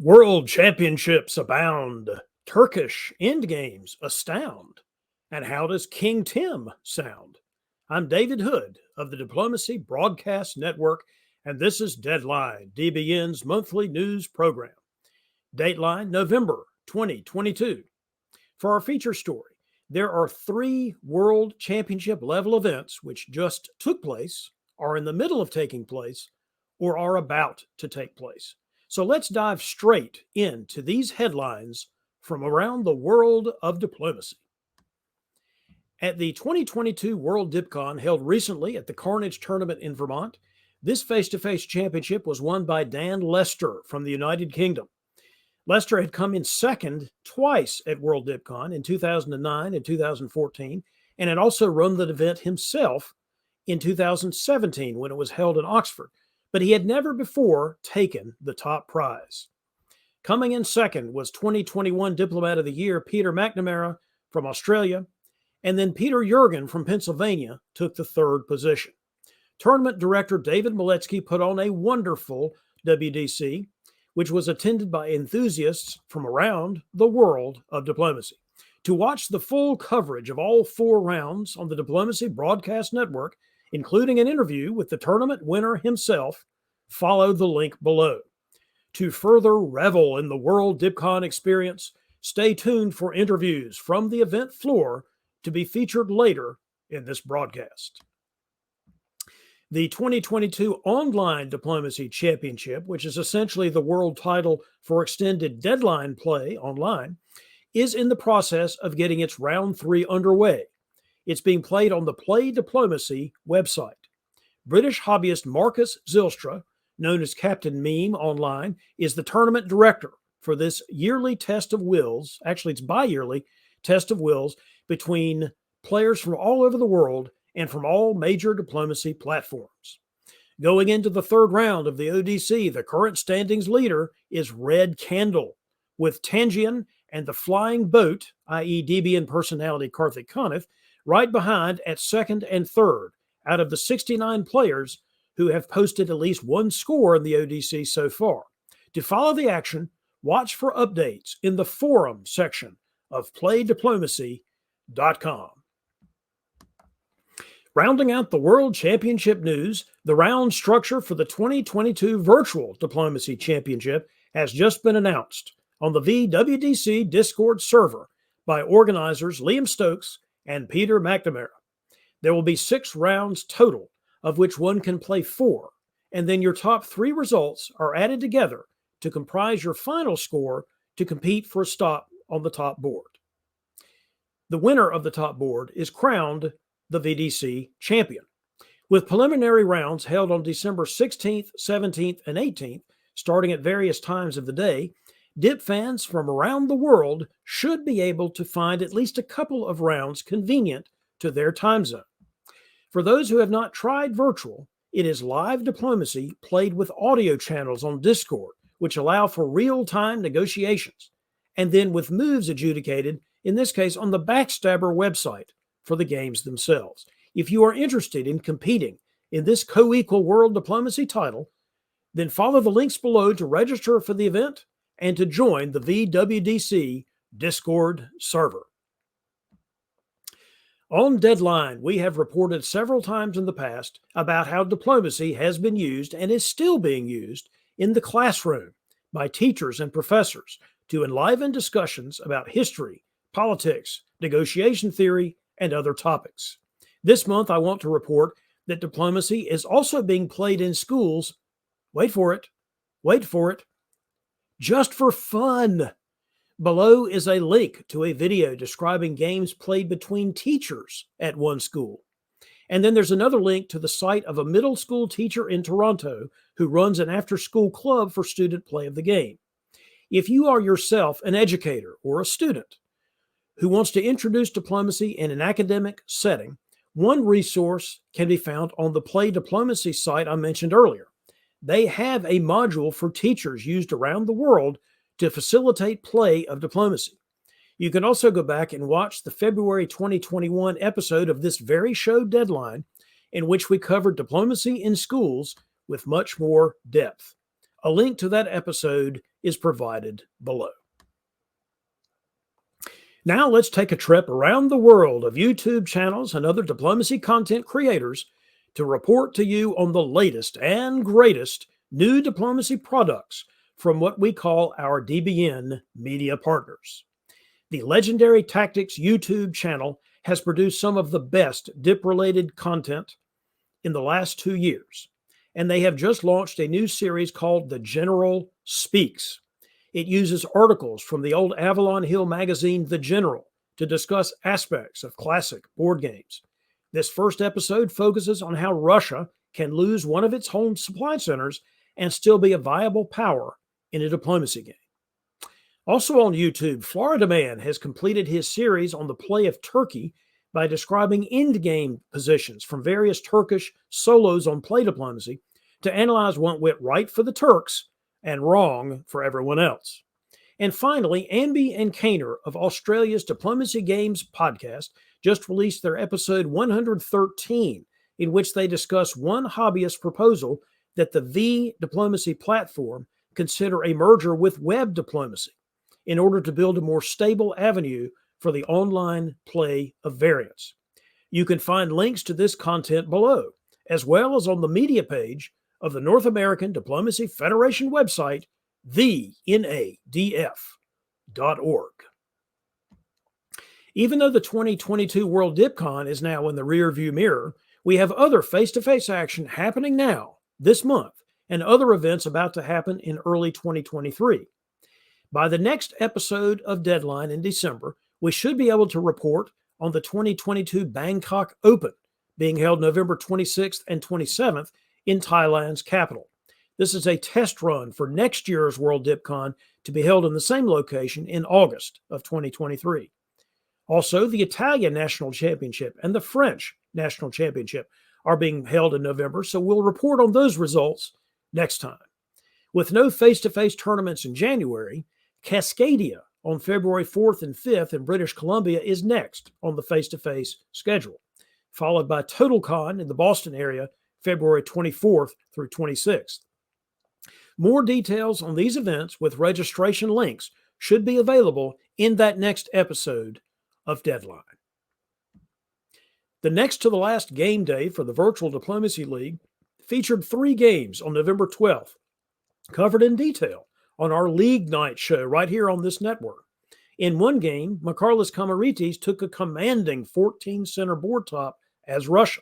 World championships abound. Turkish endgames astound. And how does King Tim sound? I'm David Hood of the Diplomacy Broadcast Network, and this is Deadline, DBN's monthly news program. Dateline, November 2022. For our feature story, there are 3 World Championship level events which just took place, are in the middle of taking place, or are about to take place. So let's dive straight into these headlines from around the world of diplomacy. At the 2022 World DipCon held recently at the Carnage Tournament in Vermont, this face-to-face championship was won by Dan Lester from the United Kingdom. Lester had come in second twice at World DipCon in 2009 and 2014, and had also run the event himself in 2017 when it was held in Oxford, but he had never before taken the top prize. Coming in second was 2021 Diplomat of the Year Peter McNamara from Australia, and then Peter Jurgen from Pennsylvania took the third position. Tournament director David Maletsky put on a wonderful WDC, which was attended by enthusiasts from around the world of diplomacy. To watch the full coverage of all 4 rounds on the Diplomacy Broadcast Network, including an interview with the tournament winner himself, follow the link below. To further revel in the World DipCon experience, stay tuned for interviews from the event floor to be featured later in this broadcast. The 2022 Online Diplomacy Championship, which is essentially the world title for extended deadline play online, is in the process of getting its round 3 underway. It's being played on the Play Diplomacy website. British hobbyist Marcus Zylstra, known as Captain Meme online, is the tournament director for this yearly test of wills. Actually, it's bi-yearly test of wills between players from all over the world and from all major diplomacy platforms. Going into the 3rd round of the ODC, the current standings leader is Red Candle, with Tangian and the Flying Boat, i.e. DBN personality Karthik Kaneth, right behind at 2nd and 3rd out of the 69 players who have posted at least 1 score in the ODC so far. To follow the action, watch for updates in the forum section of playdiplomacy.com. Rounding out the World Championship news, the round structure for the 2022 Virtual Diplomacy Championship has just been announced on the VWDC Discord server by organizers Liam Stokes and Peter McNamara. There will be 6 rounds total, of which one can play 4, and then your top 3 results are added together to comprise your final score to compete for a stop on the top board. The winner of the top board is crowned the VDC champion. With preliminary rounds held on December 16th, 17th, and 18th, starting at various times of the day, Dip fans from around the world should be able to find at least a couple of rounds convenient to their time zone. For those who have not tried virtual, it is live diplomacy played with audio channels on Discord, which allow for real-time negotiations, and then with moves adjudicated, in this case on the Backstabber website, for the games themselves. If you are interested in competing in this co-equal world diplomacy title, then follow the links below to register for the event and to join the VWDC Discord server. On Deadline, we have reported several times in the past about how diplomacy has been used and is still being used in the classroom by teachers and professors to enliven discussions about history, politics, negotiation theory, and other topics. This month, I want to report that diplomacy is also being played in schools, wait for it, just for fun. Below is a link to a video describing games played between teachers at one school. And then there's another link to the site of a middle school teacher in Toronto who runs an after-school club for student play of the game. If you are yourself an educator or a student who wants to introduce diplomacy in an academic setting, one resource can be found on the Play Diplomacy site I mentioned earlier. They have a module for teachers used around the world to facilitate play of diplomacy. You can also go back and watch the February 2021 episode of this very show Deadline, in which we covered diplomacy in schools with much more depth. A link to that episode is provided below. Now let's take a trip around the world of YouTube channels and other diplomacy content creators to report to you on the latest and greatest new diplomacy products from what we call our DBN Media Partners. The legendary Tactics YouTube channel has produced some of the best DIP-related content in the last 2 years, and they have just launched a new series called The General Speaks. It uses articles from the old Avalon Hill magazine, The General, to discuss aspects of classic board games. This first episode focuses on how Russia can lose one of its home supply centers and still be a viable power in a diplomacy game. Also on YouTube, Florida Man has completed his series on the play of Turkey by describing endgame positions from various Turkish solos on play diplomacy to analyze what went right for the Turks and wrong for everyone else. And finally, Amby and Kaner of Australia's Diplomacy Games podcast just released their episode 113, in which they discuss one hobbyist proposal that the V Diplomacy platform consider a merger with Web Diplomacy in order to build a more stable avenue for the online play of variants. You can find links to this content below, as well as on the media page of the North American Diplomacy Federation website, thenadf.org. Even though the 2022 World DipCon is now in the rearview mirror, we have other face-to-face action happening now, this month, and other events about to happen in early 2023. By the next episode of Deadline in December, we should be able to report on the 2022 Bangkok Open, being held November 26th and 27th in Thailand's capital. This is a test run for next year's World DipCon to be held in the same location in August of 2023. Also, the Italian National Championship and the French National Championship are being held in November, so we'll report on those results next time. With no face-to-face tournaments in January, Cascadia on February 4th and 5th in British Columbia is next on the face-to-face schedule, followed by TotalCon in the Boston area February 24th through 26th. More details on these events with registration links should be available in that next episode of Deadline. The next to the last game day for the Virtual Diplomacy League featured 3 games on November 12th, covered in detail on our League Night show right here on this network. In one game, Mikarlis Kamaritis took a commanding 14-center board top as Russia,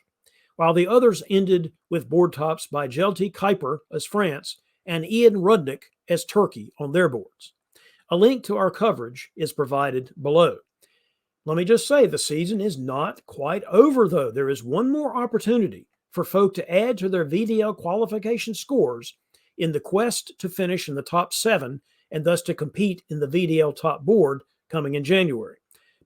while the others ended with board tops by Jelty Kuiper as France and Ian Rudnick as Turkey on their boards. A link to our coverage is provided below. Let me just say, the season is not quite over, though. There is one more opportunity for folk to add to their VDL qualification scores in the quest to finish in the top 7 and thus to compete in the VDL top board coming in January.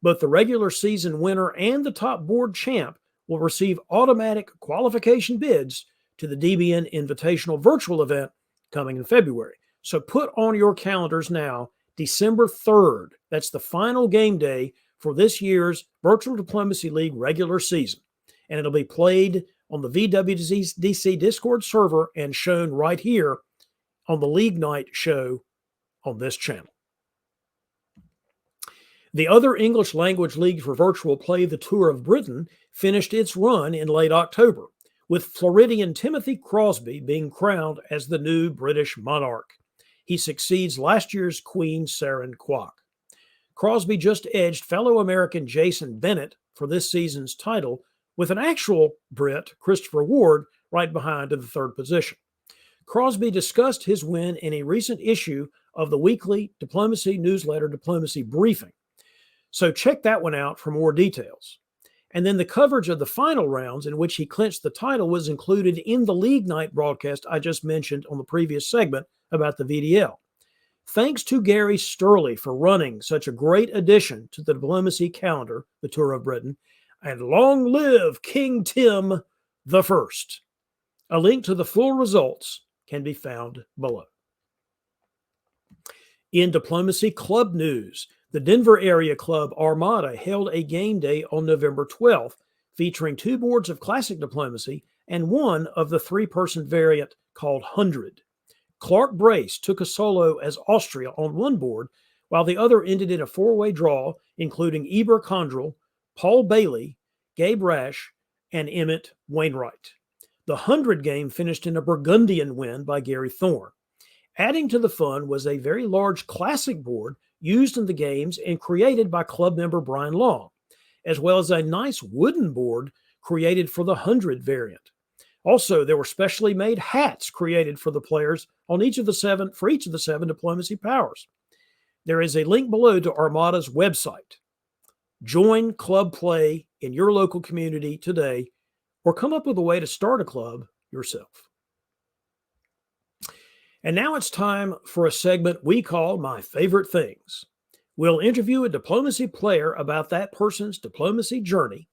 Both the regular season winner and the top board champ will receive automatic qualification bids to the DBN Invitational Virtual event coming in February. So put on your calendars now, December 3rd. That's the final game day for this year's Virtual Diplomacy League regular season. And it'll be played on the VWDC Discord server and shown right here on the League Night show on this channel. The other English language league for virtual play, the Tour of Britain, finished its run in late October, with Floridian Timothy Crosby being crowned as the new British monarch. He succeeds last year's Queen Saren Kwok. Crosby just edged fellow American Jason Bennett for this season's title, with an actual Brit, Christopher Ward, right behind in the 3rd position. Crosby discussed his win in a recent issue of the weekly diplomacy newsletter, Diplomacy Briefing. So check that one out for more details. And then the coverage of the final rounds in which he clinched the title was included in the League Night broadcast I just mentioned on the previous segment about the VDL. Thanks to Gary Sturley for running such a great addition to the diplomacy calendar, the Tour of Britain, and long live King Tim the First. A link to the full results can be found below. In diplomacy club news, the Denver area club Armada held a game day on November 12th, featuring 2 boards of classic diplomacy and one of the 3-person variant called 100. Clark Brace took a solo as Austria on one board, while the other ended in a four-way draw, including Eber Condrel, Paul Bailey, Gabe Rash, and Emmett Wainwright. The 100 game finished in a Burgundian win by Gary Thorne. Adding to the fun was a very large classic board used in the games and created by club member Brian Long, as well as a nice wooden board created for the 100 variant. Also, there were specially made hats created for the players on each of the seven diplomacy powers. There is a link below to Armada's website. Join club play in your local community today, or come up with a way to start a club yourself. And now it's time for a segment we call My Favorite Things. We'll interview a diplomacy player about that person's diplomacy journey,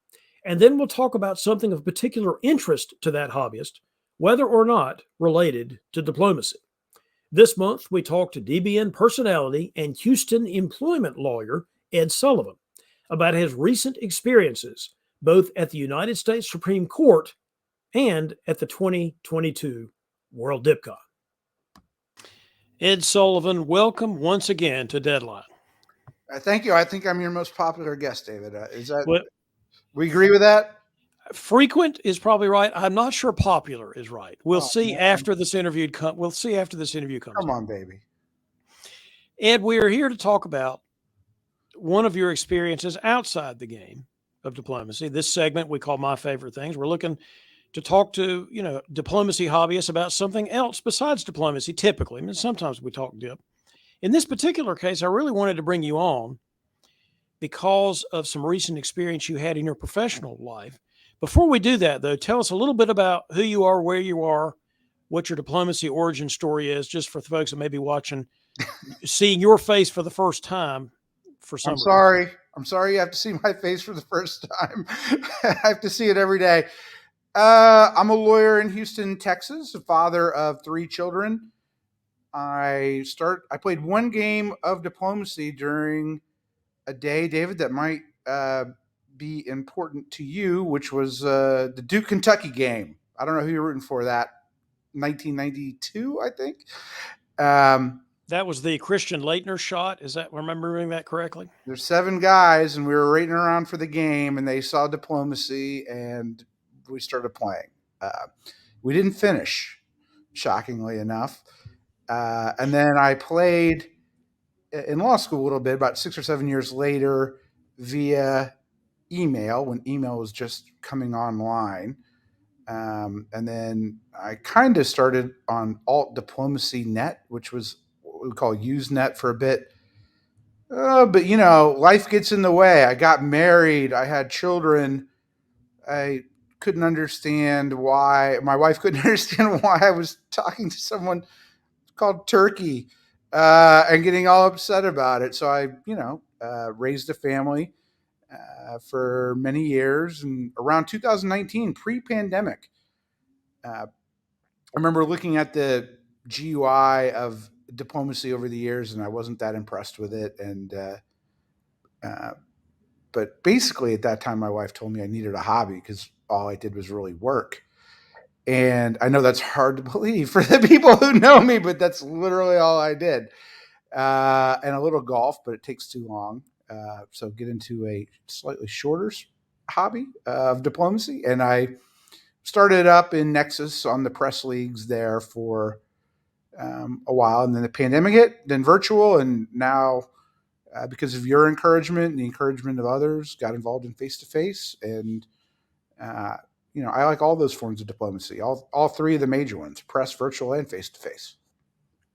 and then we'll talk about something of particular interest to that hobbyist, whether or not related to diplomacy. This month, we talked to DBN personality and Houston employment lawyer Ed Sullivan about his recent experiences, both at the United States Supreme Court and at the 2022 World DipCon. Ed Sullivan, welcome once again to Deadline. Thank you. I think I'm your most popular guest, David. Is that we agree with that? Frequent is probably right. I'm not sure popular is right. We'll see after this interview comes. We'll see after this interview comes. Come on, baby. Ed, we are here to talk about one of your experiences outside the game of diplomacy. This segment we call My Favorite Things. We're looking to talk to, diplomacy hobbyists about something else besides diplomacy, typically. I mean, sometimes we talk dip. In this particular case, I really wanted to bring you on because of some recent experience you had in your professional life. Before we do that, though, tell us a little bit about who you are, where you are, what your diplomacy origin story is, just for the folks that may be watching, seeing your face for the first time for some reason. I'm sorry you have to see my face for the first time. I have to see it every day. I'm a lawyer in Houston, Texas, a father of 3 children. I played one game of diplomacy during a day, David, that might be important to you, which was the Duke Kentucky game. I don't know who you're rooting for that. 1992, I think. That was the Christian Leitner shot. Is that, remembering that correctly? There's 7 guys, and we were rating around for the game, and they saw diplomacy, and we started playing. We didn't finish, shockingly enough. And then I played in law school a little bit, about 6 or 7 years later, via email, when email was just coming online. And then I kind of started on Alt Diplomacy Net, which was what we call Usenet for a bit. But, life gets in the way. I got married. I had children. I couldn't understand why. My wife couldn't understand why I was talking to someone called Turkey and getting all upset about it. So I, raised a family for many years. And around 2019, pre-pandemic, I remember looking at the GUI of diplomacy over the years, and I wasn't that impressed with it. And but basically at that time, my wife told me I needed a hobby because all I did was really work. And I know that's hard to believe for the people who know me, but that's literally all I did. And a little golf, but it takes too long. So get into a slightly shorter hobby of diplomacy. And I started up in Nexus on the press leagues there for a while. And then the pandemic hit, then virtual. And now, because of your encouragement and the encouragement of others, got involved in face-to-face. And, I like all those forms of diplomacy, all 3 of the major ones, press, virtual, and face-to-face.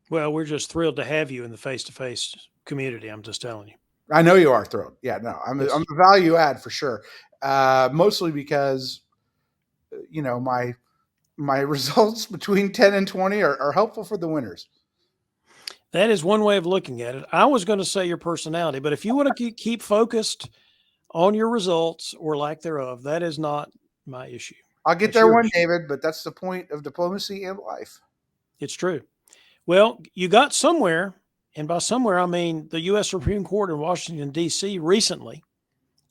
Well, we're just thrilled to have you in the face-to-face community. I'm just telling you. I know you are thrilled. Yeah, no, I'm a value add for sure. Mostly because, my results between 10 and 20 are helpful for the winners. That is one way of looking at it. I was going to say your personality, but if you want to keep focused on your results or lack thereof, that is not my issue. I'll get there one, David, but that's the point of diplomacy and life. It's true. Well, you got somewhere, and by somewhere, I mean the U.S. Supreme Court in Washington, D.C. recently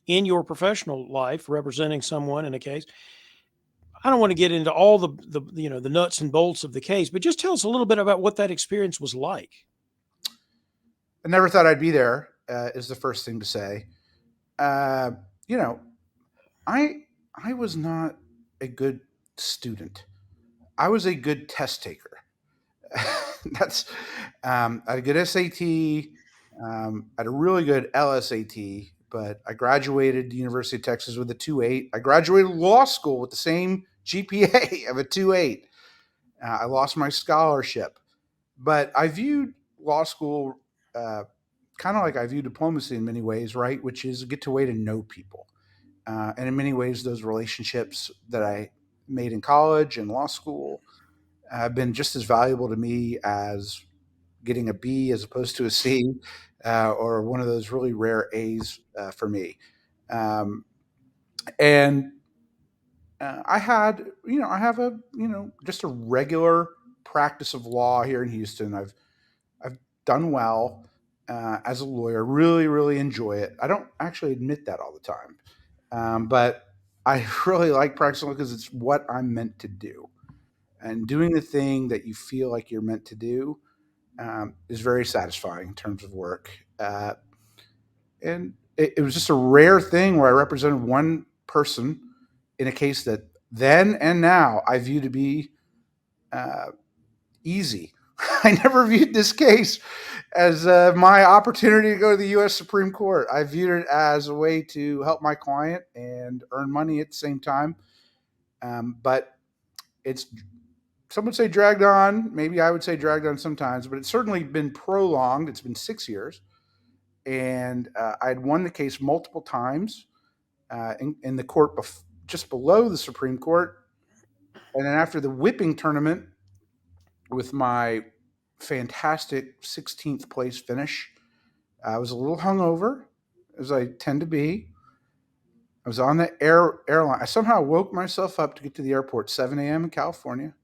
in your professional life, representing someone in a case. I don't want to get into all the nuts and bolts of the case, but just tell us a little bit about what that experience was like. I never thought I'd be there. Is the first thing to say. Uh, you know, I I was not a good student. I was a good test taker. That's I had a good SAT. I had a really good LSAT, but I graduated the University of Texas with a 2.8. I graduated law school with the same GPA of a 2.8. I lost my scholarship, but I viewed law school kind of like I view diplomacy in many ways, right? Which is get to way to know people. And in many ways, those relationships that I made in college and law school have been just as valuable to me as getting a B as opposed to a C, or one of those really rare A's for me. Um, and I had, I have a, just a regular practice of law here in Houston. I've done well as a lawyer. Really, really enjoy it. I don't actually admit that all the time, but I really like practicing because it's what I'm meant to do. And doing the thing that you feel like you're meant to do is very satisfying in terms of work. And it was just a rare thing where I represented one person in a case that then and now I view to be uh, easy. I never viewed this case as my opportunity to go to the U.S. Supreme Court. I viewed it as a way to help my client and earn money at the same time. But it's, some would say dragged on. Maybe I would say dragged on sometimes, but it's certainly been prolonged. It's been 6 years. And I had won the case multiple times in the court just below the Supreme Court. And then after the whipping tournament with my fantastic 16th place finish, I was a little hungover, as I tend to be. I was on the airline. I somehow woke myself up to get to the airport 7 a.m. in California,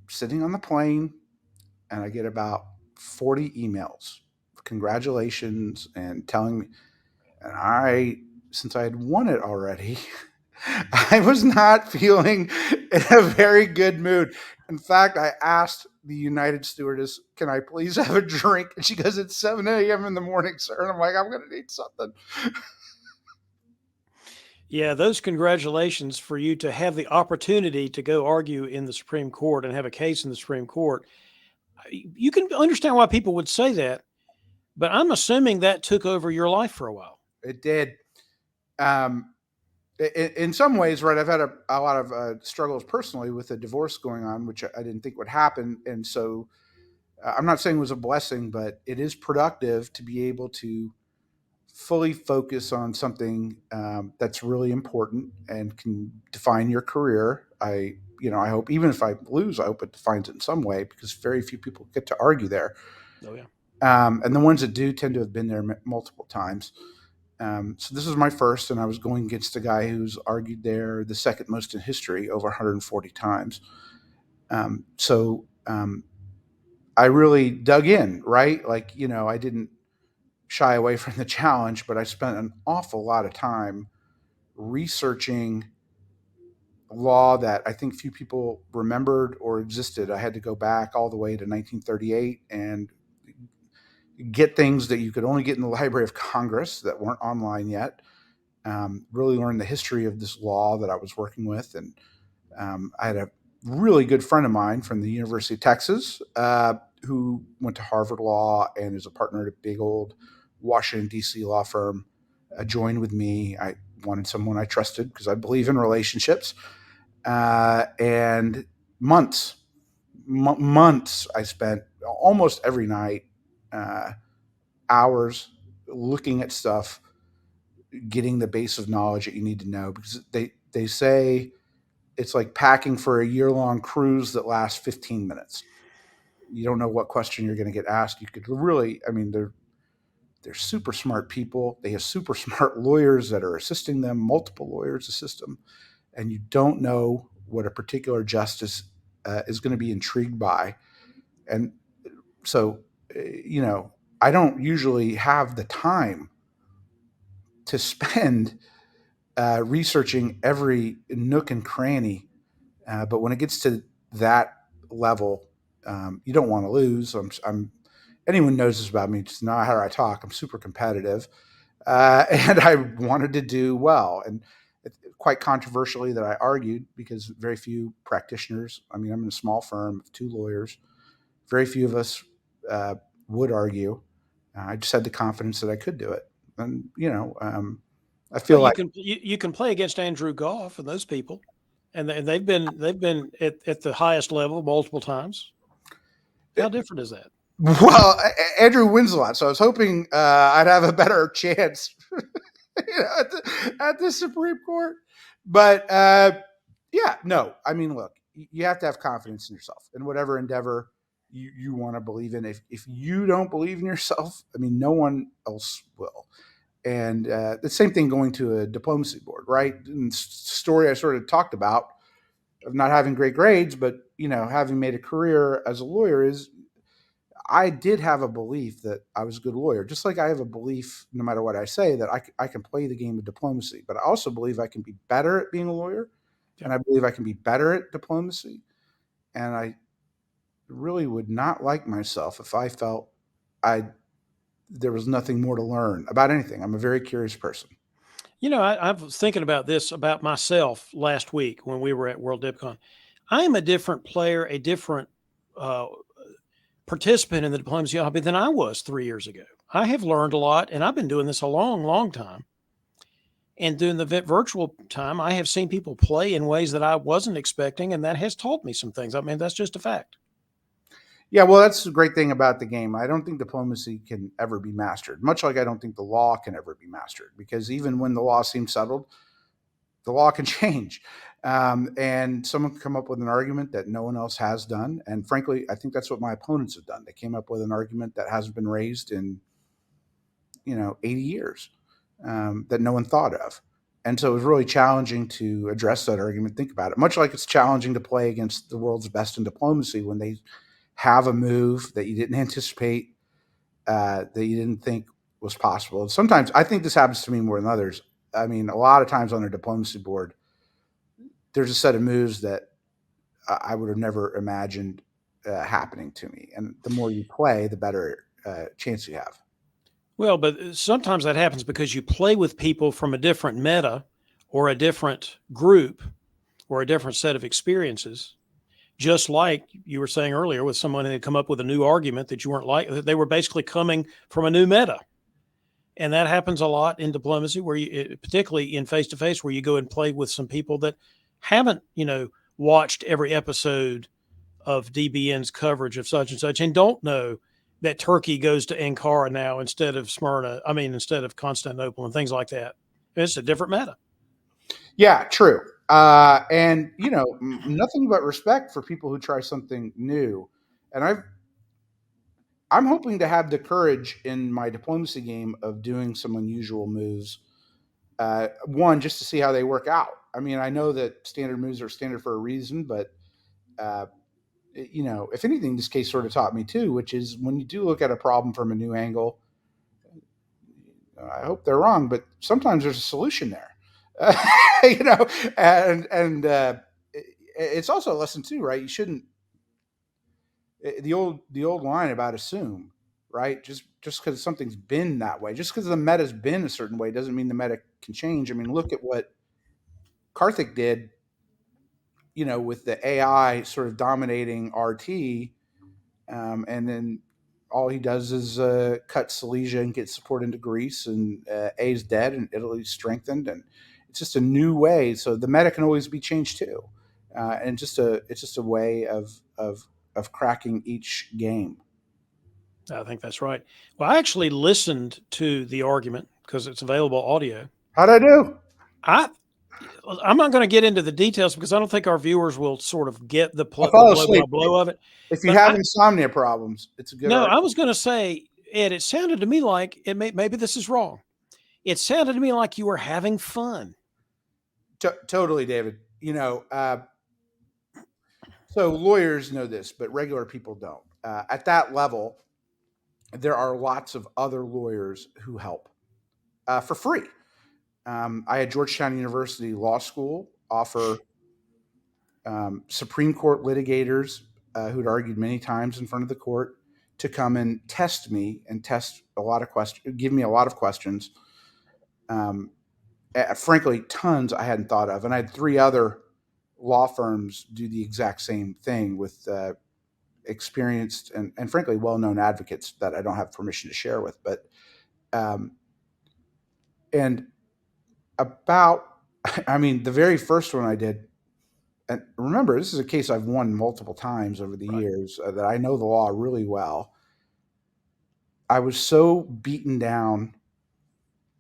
sitting on the plane, and I get about 40 emails, congratulations, and telling me. And since I had won it already, I was not feeling in a very good mood. In fact, I asked the United stewardess, "Can I please have a drink?" And she goes, "It's 7 a.m. in the morning, sir." And I'm like, "I'm going to need something." Yeah, those congratulations for you to have the opportunity to go argue in the Supreme Court and have a case in the Supreme Court. You can understand why people would say that, but I'm assuming that took over your life for a while. It did. Um, in some ways, right, I've had a lot of struggles personally with a divorce going on, which I didn't think would happen. And so I'm not saying it was a blessing, but it is productive to be able to fully focus on something that's really important and can define your career. I hope even if I lose, I hope it defines it in some way because very few people get to argue there. Oh yeah. And the ones that do tend to have been there multiple times. So this is my first, and I was going against a guy who's argued there the second most in history, over 140 times. So I really dug in, right? Like, I didn't shy away from the challenge, but I spent an awful lot of time researching law that I think few people remembered or existed. I had to go back all the way to 1938 and get things that you could only get in the Library of Congress that weren't online yet. Really learn the history of this law that I was working with. And I had a really good friend of mine from the University of Texas who went to Harvard Law and is a partner at a big old Washington, D.C. law firm, joined with me. I wanted someone I trusted because I believe in relationships. And months I spent almost every night, uh, hours looking at stuff, getting the base of knowledge that you need to know because they say it's like packing for a year-long cruise that lasts 15 minutes. You don't know what question you're going to get asked. You could really, I mean, they're super smart people. They have super smart lawyers that are assisting them. Multiple lawyers assist them, and you don't know what a particular justice is going to be intrigued by. And so, I don't usually have the time to spend researching every nook and cranny. But when it gets to that level, you don't want to lose. Anyone knows this about me, just not how I talk. I'm super competitive, and I wanted to do well. And quite controversially, that I argued because very few practitioners. I mean, I'm in a small firm of 2 lawyers. Very few of us would argue. I just had the confidence that I could do it, and I feel Well, like you can play against Andrew Goff and those people, and they've been at the highest level multiple times. How different is that? well, Andrew wins a lot, so I was hoping I'd have a better chance at the Supreme Court. But yeah, no, I mean, look, you have to have confidence in yourself in whatever endeavor you want to believe in. If you don't believe in yourself, I mean, no one else will. And the same thing going to a diplomacy board, right? And story I sort of talked about of not having great grades, but having made a career as a lawyer is I did have a belief that I was a good lawyer, just like I have a belief, no matter what I say, that I can play the game of diplomacy. But I also believe I can be better at being a lawyer, and I believe I can be better at diplomacy. And I really would not like myself if I felt there was nothing more to learn about anything. I'm a very curious person. I was thinking about this about myself last week when we were at World DipCon. I am a different player, a different uh, participant in the diplomacy hobby than I was 3 years ago. I have learned a lot, and I've been doing this a long, long time. And during the virtual time, I have seen people play in ways that I wasn't expecting, and that has taught me some things. I mean, that's just a fact. Yeah, well, that's the great thing about the game. I don't think diplomacy can ever be mastered, much like I don't think the law can ever be mastered, because even when the law seems settled, the law can change. And someone can come up with an argument that no one else has done. And frankly, I think that's what my opponents have done. They came up with an argument that hasn't been raised in 80 years, that no one thought of. And so it was really challenging to address that argument. Think about it. Much like it's challenging to play against the world's best in diplomacy when they have a move that you didn't anticipate, that you didn't think was possible. And sometimes I think this happens to me more than others. I mean, a lot of times on a diplomacy board, there's a set of moves that I would have never imagined happening to me. And the more you play, the better chance you have. Well, but sometimes that happens because you play with people from a different meta or a different group or a different set of experiences. Just like you were saying earlier with someone who had come up with a new argument that you weren't like, they were basically coming from a new meta. And that happens a lot in diplomacy where particularly in face to face, where you go and play with some people that haven't, watched every episode of DBN's coverage of such and such and don't know that Turkey goes to Ankara now instead of instead of Constantinople and things like that. It's a different meta. Yeah, true. And nothing but respect for people who try something new. And I'm hoping to have the courage in my diplomacy game of doing some unusual moves. One, just to see how they work out. I mean, I know that standard moves are standard for a reason, but if anything, this case sort of taught me too, which is when you do look at a problem from a new angle, I hope they're wrong, but sometimes there's a solution there. And it's also a lesson too, right? You shouldn't the old line about assume, right? Just because something's been that way, just because the meta's been a certain way, doesn't mean the meta can change. I mean, look at what Karthik did, with the AI sort of dominating RT, and then all he does is cut Silesia and get support into Greece, and A's dead, and Italy's strengthened, and it's just a new way. So the meta can always be changed too, and it's just a way of cracking each game. I think that's right. Well, I actually listened to the argument because it's available audio. How'd I do? I'm not going to get into the details because I don't think our viewers will sort of get the I'll the fall blow by asleep. blow of it. If you But have insomnia problems, it's a good no, I argument. was going to say, Ed, it sounded to me like maybe this is wrong. It sounded to me like you were having fun. Totally, David. So lawyers know this, but regular people don't. At that level, there are lots of other lawyers who help for free. I had Georgetown University Law School offer Supreme Court litigators who'd argued many times in front of the court to come and test me and test a lot of questions, give me a lot of questions. Frankly, tons I hadn't thought of. And I had 3 other law firms do the exact same thing with experienced and frankly well-known advocates that I don't have permission to share with. But and about, I mean, the very first one I did, and remember, this is a case I've won multiple times over the years, that I know the law really well. I was so beaten down,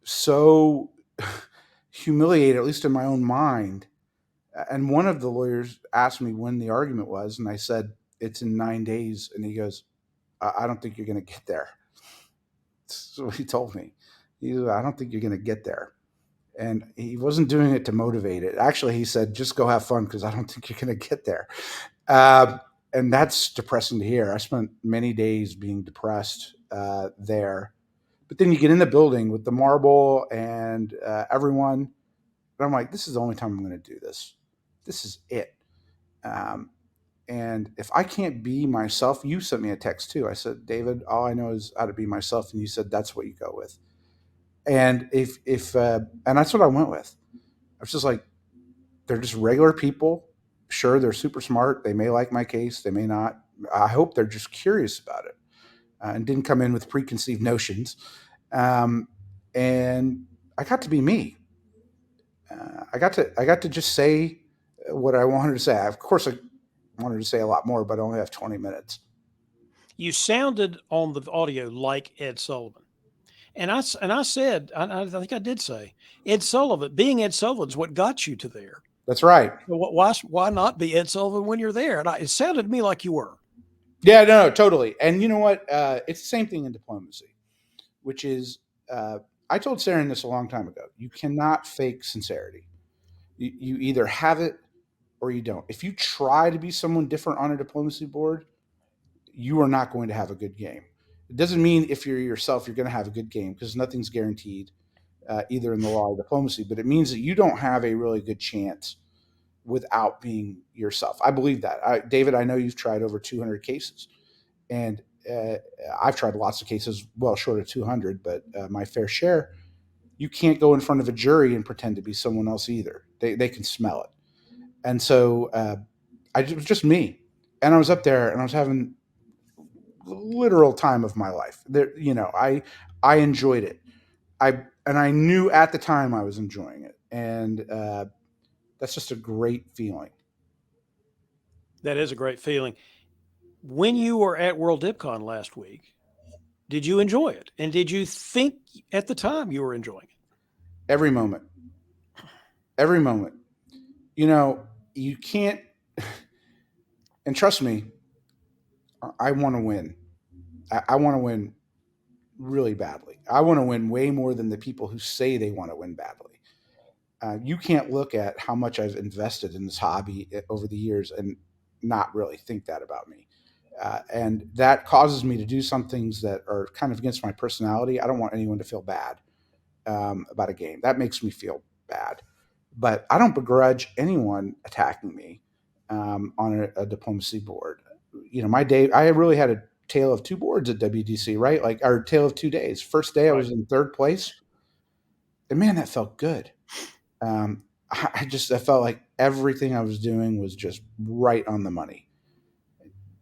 so humiliated, at least in my own mind. And one of the lawyers asked me when the argument was, and I said, it's in 9 days. And he goes, I don't think you're going to get there. That's what he told me. He goes, I don't think you're going to get there. And he wasn't doing it to motivate it. Actually, he said, just go have fun because I don't think you're going to get there. And that's depressing to hear. I spent many days being depressed there. But then you get in the building with the marble and everyone. And I'm like, this is the only time I'm going to do this. This is it. And if I can't be myself, you sent me a text too. I said, David, all I know is how to be myself. And you said, that's what you go with. And and that's what I went with. I was just like, they're just regular people. Sure, they're super smart. They may like my case. They may not. I hope they're just curious about it and didn't come in with preconceived notions. And I got to be me. I got to just say what I wanted to say. Of course, I wanted to say a lot more, but I only have 20 minutes. You sounded on the audio like Ed Sullivan. And I said, I think I did say, Ed Sullivan, being Ed Sullivan is what got you to there. That's right. So why not be Ed Sullivan when you're there? And it sounded to me like you were. Yeah, no, totally. And you know what? It's the same thing in diplomacy, which is, I told Saren this a long time ago. You cannot fake sincerity. You either have it or you don't. If you try to be someone different on a diplomacy board, you are not going to have a good game. It doesn't mean if you're yourself, you're going to have a good game because nothing's guaranteed, either in the law or diplomacy. But it means that you don't have a really good chance without being yourself. I believe that. David, I know you've tried over 200 cases, and I've tried lots of cases, well short of 200, but my fair share. You can't go in front of a jury and pretend to be someone else either. They can smell it. And so it was just me. And I was up there and I was having the literal time of my life. There, I enjoyed it. I knew at the time I was enjoying it. And that's just a great feeling. That is a great feeling. When you were at World DipCon last week, did you enjoy it? And did you think at the time you were enjoying it? Every moment. Every moment. You can't, and trust me, I want to win. I want to win really badly. I want to win way more than the people who say they want to win badly. You can't look at how much I've invested in this hobby over the years and not really think that about me. And that causes me to do some things that are kind of against my personality. I don't want anyone to feel bad about a game. That makes me feel bad. But I don't begrudge anyone attacking me on a diplomacy board. My day, I really had a tale of 2 boards at WDC, right? Like our tale of 2 days. First day I was in 3rd place. And man, that felt good. I felt like everything I was doing was just right on the money.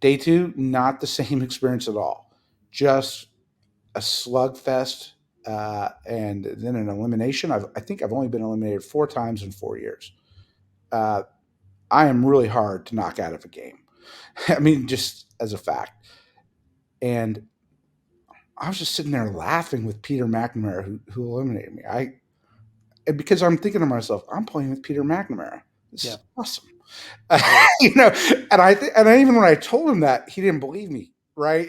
Day 2, not the same experience at all. Just a slugfest, and then an elimination. I think I've only been eliminated 4 times in 4 years. I am really hard to knock out of a game. I mean, just as a fact. And I was just sitting there laughing with Peter McNamara, who eliminated me. Because I'm thinking to myself, I'm playing with Peter McNamara. This is awesome. And even when I told him that, he didn't believe me, right?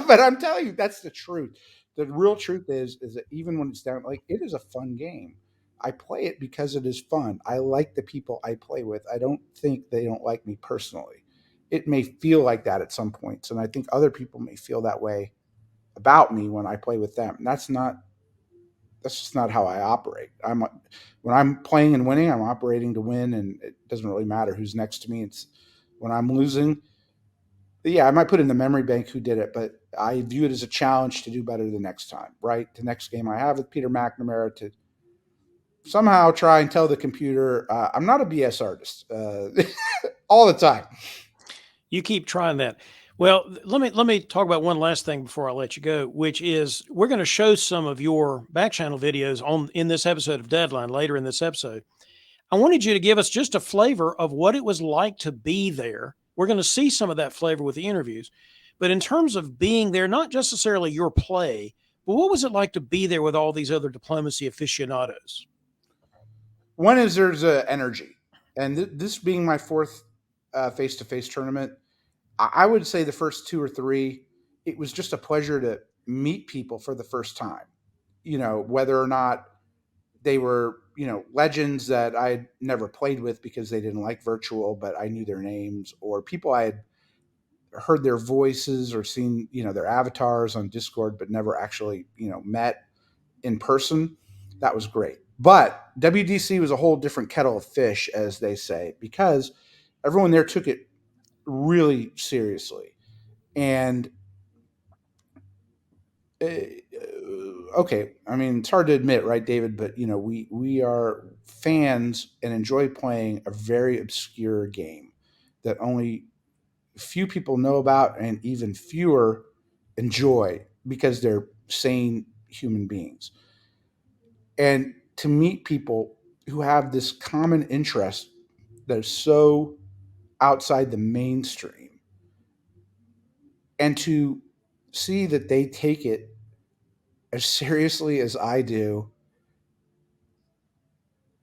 But I'm telling you, that's the truth. The real truth is that even when it's down, like, it is a fun game. I play it because it is fun. I like the people I play with. I don't think they don't like me personally. It may feel like that at some points, and I think other people may feel that way about me when I play with them. And that's not that's just not how I operate. When I'm playing and winning, I'm operating to win, and it doesn't really matter who's next to me. It's when I'm losing. Yeah, I might put in the memory bank who did it, but I view it as a challenge to do better the next time. Right, the next game I have with Peter McNamara to somehow try and tell the computer I'm not a BS artist all the time. You keep trying that. Well, let me talk about one last thing before I let you go, which is we're going to show some of your back channel videos on in this episode of Deadline later in this episode. I wanted you to give us just a flavor of what it was like to be there. We're going to see some of that flavor with the interviews, but in terms of being there, not just necessarily your play, but what was it like to be there with all these other diplomacy aficionados? One is there's a energy, and this being my fourth face-to-face tournament, I would say the first two or three, it was just a pleasure to meet people for the first time. You know, whether or not they were, legends that I had never played with because they didn't like virtual, but I knew their names, or people I had heard their voices or seen, their avatars on Discord, but never actually, met in person. That was great. But WDC was a whole different kettle of fish, as they say, because everyone there took it really seriously. And okay, I mean, it's hard to admit, right, David? But we are fans and enjoy playing a very obscure game that only few people know about, and even fewer enjoy because they're sane human beings. And to meet people who have this common interest that is so outside the mainstream, and to see that they take it as seriously as I do,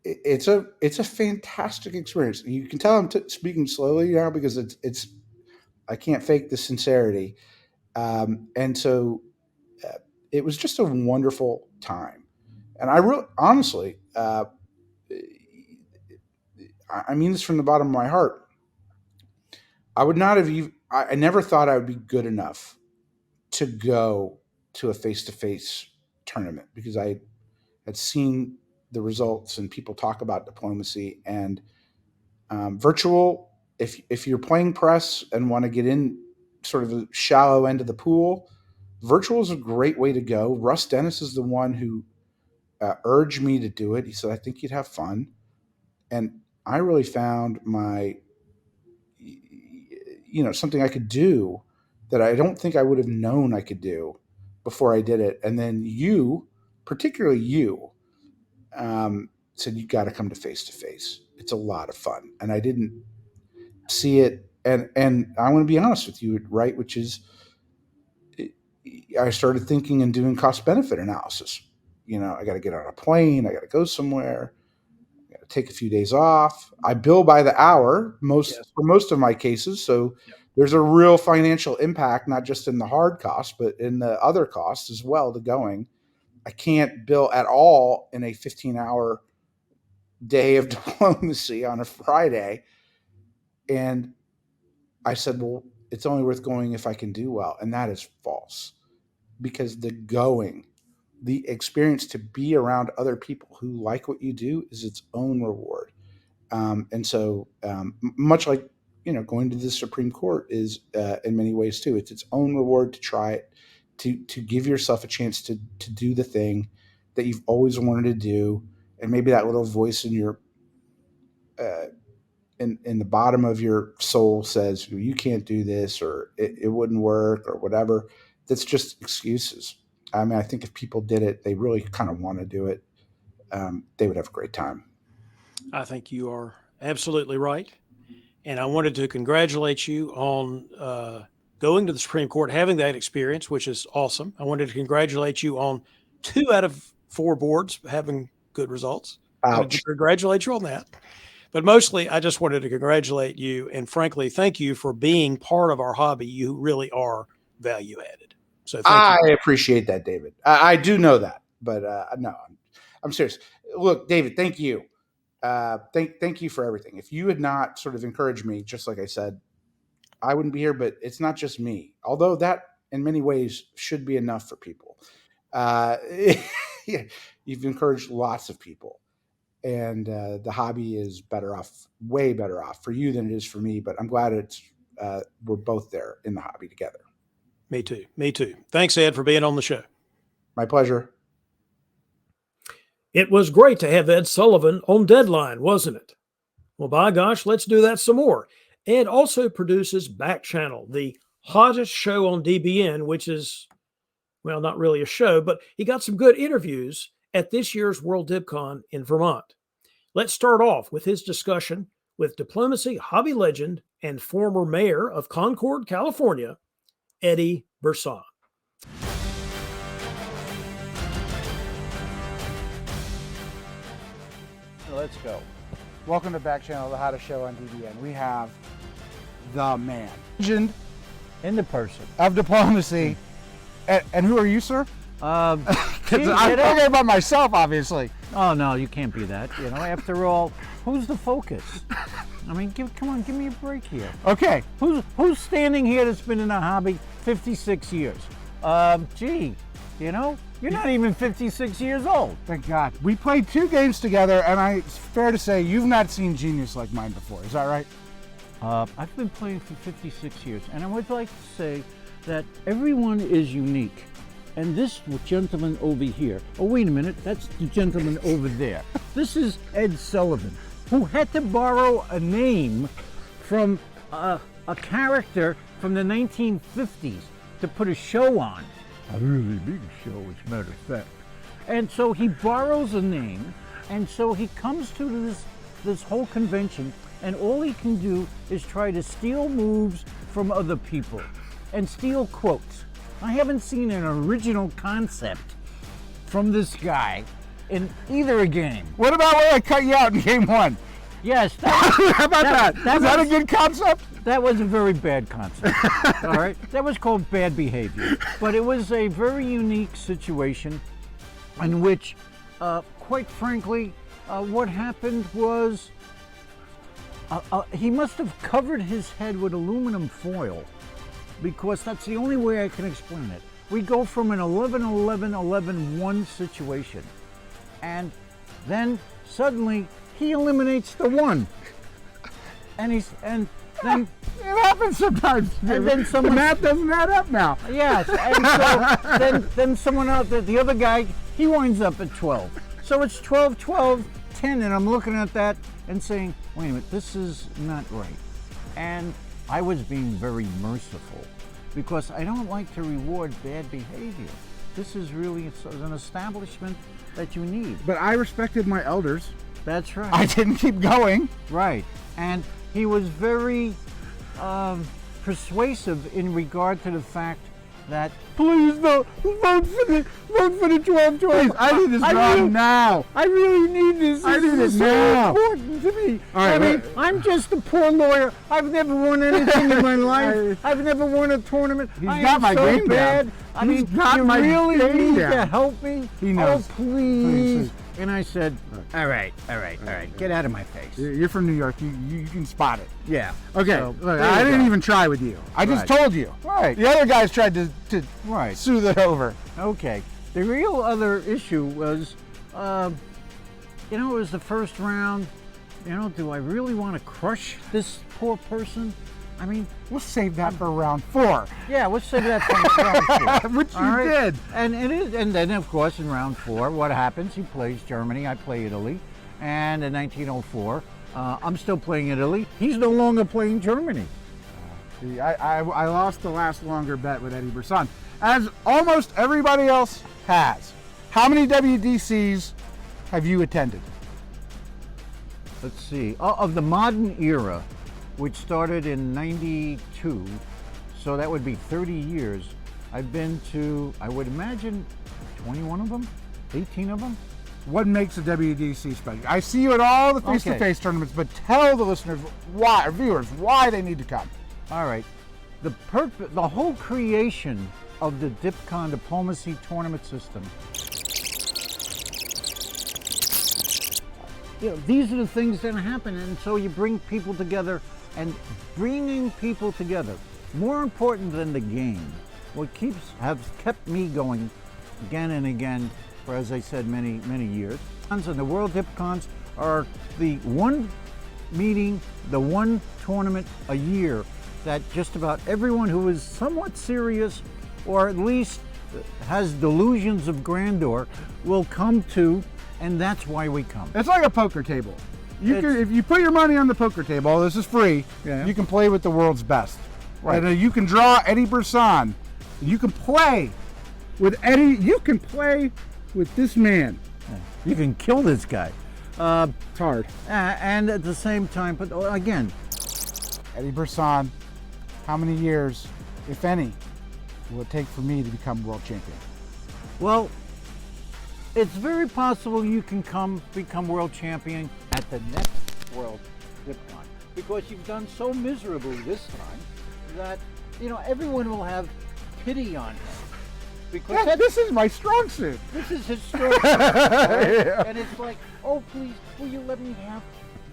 it's a fantastic experience. You can tell I'm speaking slowly now because it's I can't fake the sincerity, and so uh, it was just a wonderful time. And I really, honestly, I mean this from the bottom of my heart. I would not have even. I never thought I would be good enough to go to a face-to-face tournament because I had seen the results and people talk about diplomacy and virtual. If you're playing press and want to get in sort of the shallow end of the pool, virtual is a great way to go. Russ Dennis is the one who urged me to do it. He said, "I think you'd have fun," and I really found something I could do that I don't think I would have known I could do before I did it. And then particularly you, said you got to come to face. It's a lot of fun, and I didn't see it. And I want to be honest with you, right? Which is, I started thinking and doing cost benefit analysis. I got to get on a plane. I got to go somewhere. Take a few days off. I bill by the hour Yes. for most of my cases. So Yep. there's a real financial impact, not just in the hard costs, but in the other costs as well to going. I can't bill at all in a 15-hour day of diplomacy on a Friday. And I said, well, it's only worth going if I can do well. And that is false because the experience to be around other people who like what you do is its own reward. And so, much like going to the Supreme Court is in many ways too. It's its own reward to try it, to give yourself a chance to do the thing that you've always wanted to do, and maybe that little voice in your uh, in the bottom of your soul says you can't do this or it wouldn't work or whatever. That's just excuses. I mean, I think if people did it, they really kind of want to do it. They would have a great time. I think you are absolutely right. And I wanted to congratulate you on going to the Supreme Court, having that experience, which is awesome. I wanted to congratulate you on 2 out of 4 boards having good results. I wanted to Ouch. congratulate you on that. But mostly, I just wanted to congratulate you and frankly, thank you for being part of our hobby. You really are value added. So thank you. I appreciate that, David. I do know that, but no, I'm serious. Look, David, thank you. Thank you for everything. If you had not sort of encouraged me, just like I said, I wouldn't be here. But it's not just me, although that in many ways should be enough for people. Uh, you've encouraged lots of people. And the hobby is better off, way better off for you than it is for me. But I'm glad we're both there in the hobby together. Me too. Me too. Thanks, Ed, for being on the show. My pleasure. It was great to have Ed Sullivan on Deadline, wasn't it? Well, by gosh, let's do that some more. Ed also produces Back Channel, the hottest show on DBN, which is, well, not really a show, but he got some good interviews at this year's World DibCon in Vermont. Let's start off with his discussion with diplomacy hobby legend and former mayor of Concord, California, Eddie Burson. Let's go. Welcome to Back Channel, the hottest show on DBN. We have the man, legend In the person. of diplomacy. And who are you, sir? Because Gee, I'm get up. talking about myself, obviously. Oh no, you can't be that. You know, after all, who's the focus? I mean, come on, give me a break here. Okay. Who's standing here that's been in a hobby 56 years? Gee, you know, you're not even 56 years old. Thank God. We played 2 games together, and it's fair to say you've not seen genius like mine before. Is that right? I've been playing for 56 years, and I would like to say that everyone is unique. And this gentleman over here, oh wait a minute, that's the gentleman over there. This is Ed Sullivan, who had to borrow a name from a character from the 1950s to put a show on. A really big show, as a matter of fact. And so he borrows a name, and so he comes to this whole convention, and all he can do is try to steal moves from other people and steal quotes. I haven't seen an original concept from this guy in either a game. What about when I cut you out in game 1? Yes, How about that? Is that a good concept? that was a very bad concept. All right, that was called bad behavior. But it was a very unique situation in which, quite frankly, what happened was he must have covered his head with aluminum foil, because that's the only way I can explain it. We go from an 11-11-11-1 situation, and then suddenly he eliminates the 1, and then It happens sometimes. And then someone- The math doesn't add up now. yes, and so then someone else, the other guy, he winds up at 12. So it's 12, 12, 10, and I'm looking at that and saying, wait a minute, this is not right. And I was being very merciful, because I don't like to reward bad behavior. This is really an establishment that you need. But I respected my elders. That's right. I didn't keep going. Right. And he was very persuasive in regard to the fact that, please vote for the 12-12. I need this job now. I really need this. I need This it is so now. important to me. All right, I mean, wait. I'm just a poor lawyer. I've never won anything in my life. I've never won a tournament. He's I got am my so game down. bad. I He's mean, got you my really game need down. to help me. He knows. Oh, please. Please. And I said, all right, get out of my face. You're from New York. You can spot it. Yeah. Okay. So, Look, there I you didn't go. even try with you. I just Right. told you. Right. The other guys tried to Right. soothe it over. Okay. The real other issue was, it was the first round. Do I really want to crush this poor person? I mean, We'll save that for round 4, yeah, let's say that for round 4. which you All right? did. And then of course in round 4, what happens? He plays Germany, I play Italy, and in 1904, I'm still playing Italy. He's no longer playing Germany. See, I lost the last longer bet with Eddie Burson, as almost everybody else has. How many WDCs have you attended? Let's see. Of the modern era, which started in 92, so that would be 30 years. I've been to, I would imagine, 21 of them, 18 of them. What makes a WDC special? I see you at all the face-to-face tournaments, but tell the listeners why, or viewers, why they need to come. All right. The whole creation of the DipCon diplomacy tournament system. These are the things that happen, and so you bring people together, and bringing people together, more important than the game, what has kept me going again and again, for, as I said, many, many years. And the World Hippocons are the one meeting, the one tournament a year that just about everyone who is somewhat serious or at least has delusions of grandeur will come to, and that's why we come. It's like a poker table. If you put your money on the poker table, this is free, you can play with the world's best. Right. And you can draw Eddie Brisson. You can play with Eddie. You can play with this man. You can kill this guy. It's hard. And at the same time, but again, Eddie Brisson, how many years, if any, will it take for me to become world champion? Well, it's very possible you can become world champion at the next World Hippocon, because you've done so miserably this time that, you know, everyone will have pity on him. Because this is my strong suit. This is his strong suit. Right? And it's like, oh, please, will you let me have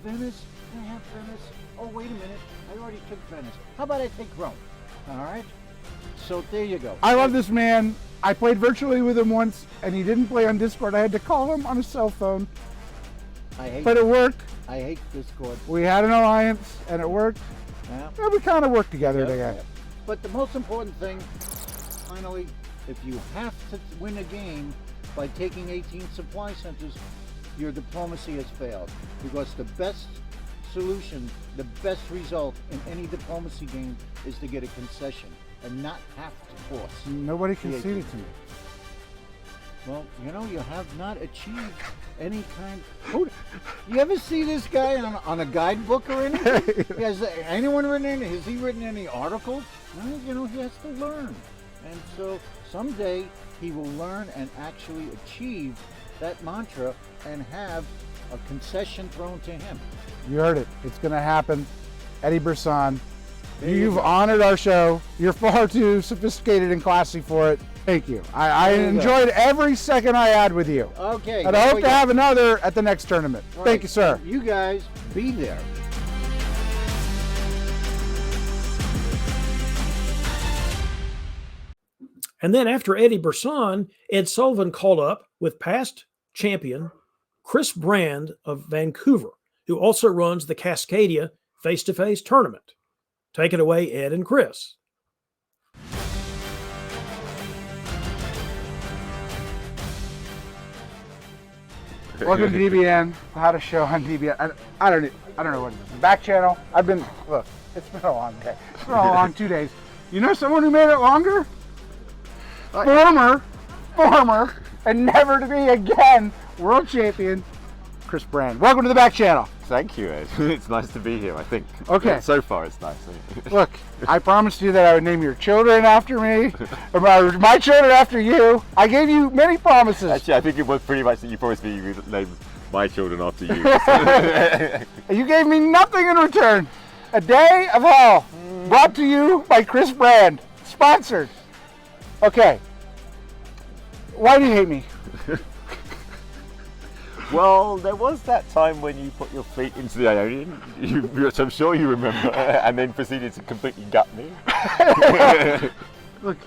Venice? Can I have Venice? Oh, wait a minute. I already took Venice. How about I take Rome? All right? So there you go. I love this man. I played virtually with him once, and he didn't play on Discord. I had to call him on a cell phone. But it worked. I hate Discord. We had an alliance, and it worked. Yeah. And we kind of worked together together. But the most important thing, finally, if you have to win a game by taking 18 supply centers, your diplomacy has failed. Because the best solution, the best result in any diplomacy game is to get a concession and not have to force. Nobody conceded to me. Well, you know, you have not achieved any kind. You ever see this guy on a guidebook or anything? Has anyone written any? Has he written any articles? Well, you know, he has to learn, and so someday he will learn and actually achieve that mantra and have a concession thrown to him. You heard it. It's going to happen. Eddie Brisson, you've honored our show. You're far too sophisticated and classy for it. Thank you. I enjoyed every second I had with you. Okay. And I hope to have another at the next tournament. Right. Thank you, sir. You guys be there. And then after Eddie Brisson, Ed Sullivan called up with past champion Chris Brand of Vancouver, who also runs the Cascadia face-to-face tournament. Take it away, Ed and Chris. Welcome to DBN. How to show on DBN. I don't know what it is. Back channel. Look, it's been a long day. It's been a long 2 days. You know someone who made it longer? Former, and never to be again world champion, Chris Brand. Welcome to the back channel. Thank you, Ed. It's nice to be here, I think. Okay. So far, it's nice. Look, I promised you that I would name your children after me, or my children after you. I gave you many promises. Actually, I think it was pretty much that you promised me you would name my children after you. You gave me nothing in return. A day of hell, brought to you by Chris Brand, sponsored. Okay. Why do you hate me? Well, there was that time when you put your feet into the Ionian, which I'm sure you remember, and then proceeded to completely gut me. Look,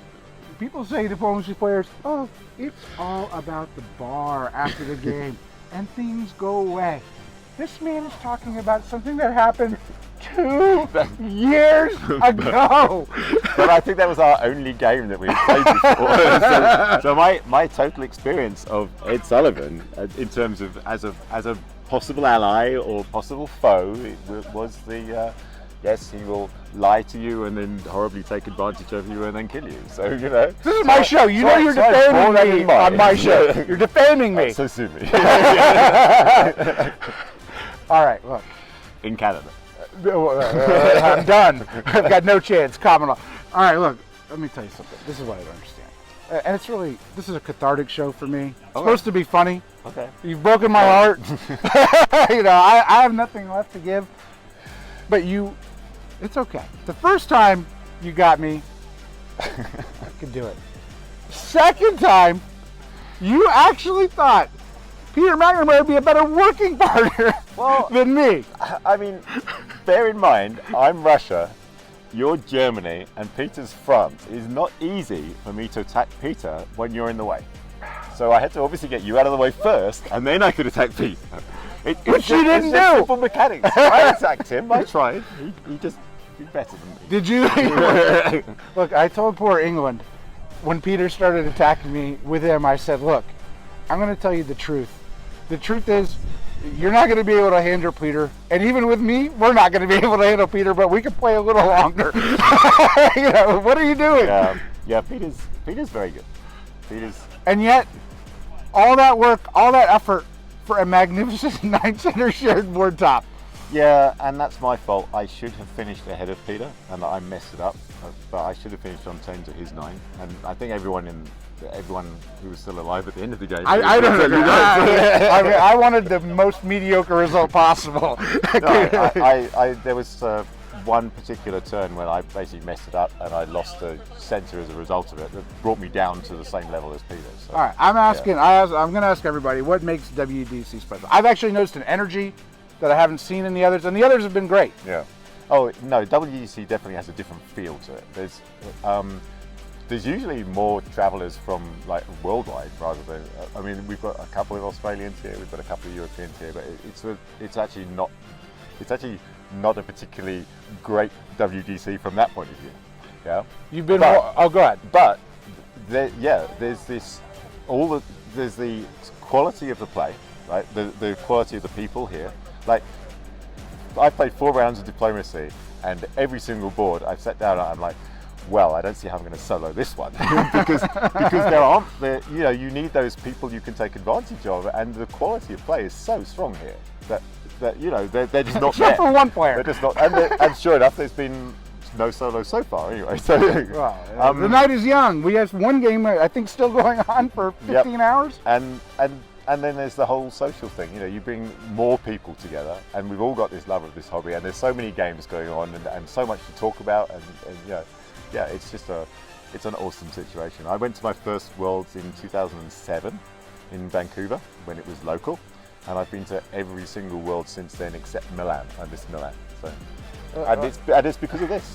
people say diplomacy players, oh, it's all about the bar after the game, and things go away. This man is talking about something that happened 2 years ago. But I think that was our only game that we played before. so my total experience of Ed Sullivan, in terms of as a possible ally or possible foe, was the yes, he will lie to you and then horribly take advantage of you and then kill you. So, you know. This is my show. You know you're defaming me on my show. You're defaming me. So sue me. All right, look. In Canada. I'm done. I've got no chance. Common law. All right, look. Let me tell you something. This is what I don't understand. And this is a cathartic show for me. It's supposed to be funny. Okay. You've broken my heart. You know, I have nothing left to give. But it's okay. The first time you got me, I could do it. Second time, you actually thought Peter McNamara would be a better working partner than me. I mean, bear in mind, I'm Russia, you're Germany, and Peter's France. It is not easy for me to attack Peter when you're in the way. So I had to obviously get you out of the way first, and then I could attack Pete. Which you didn't do. Simple mechanics. I attacked him. I tried. He's better than me. Did you? Look, I told poor England when Peter started attacking me with him. I said, "Look, I'm going to tell you the truth. The truth is, you're not going to be able to handle Peter, and even with me, we're not going to be able to handle Peter. But we can play a little longer. What are you doing?" Yeah. Peter's very good. And yet, all that work, all that effort for a magnificent 9-center shared board top. Yeah, and that's my fault. I should have finished ahead of Peter, and I messed it up. But I should have finished on 10 to his 9. And I think everyone who was still alive at the end of the game. I don't agree. I wanted the most mediocre result possible. There was one particular turn when I basically messed it up, and I lost the center as a result of it. That brought me down to the same level as Peter. So, all right, I'm going to ask everybody what makes WDC special. I've actually noticed an energy that I haven't seen in the others, and the others have been great. Yeah. Oh no, WDC definitely has a different feel to it. There's usually more travelers from like worldwide rather than. I mean, we've got a couple of Australians here, we've got a couple of Europeans here, but it's actually not a particularly great WDC from that point of view. Yeah. You've been. Go ahead. But there's the quality of the play, right? The quality of the people here. Like, I played 4 rounds of diplomacy, and every single board I've sat down and I'm like, well, I don't see how I'm going to solo this one because you need those people you can take advantage of, and the quality of play is so strong here that they're just not there. Except for one player. They're just not, and sure enough, there's been no solo so far anyway. So the night is young. We have one game I think still going on for 15 hours. And then there's the whole social thing. You bring more people together, and we've all got this love of this hobby, and there's so many games going on, and so much to talk about, and it's just it's an awesome situation. I went to my first Worlds in 2007 in Vancouver when it was local, and I've been to every single World since then except Milan. I missed Milan, so and it's because of this.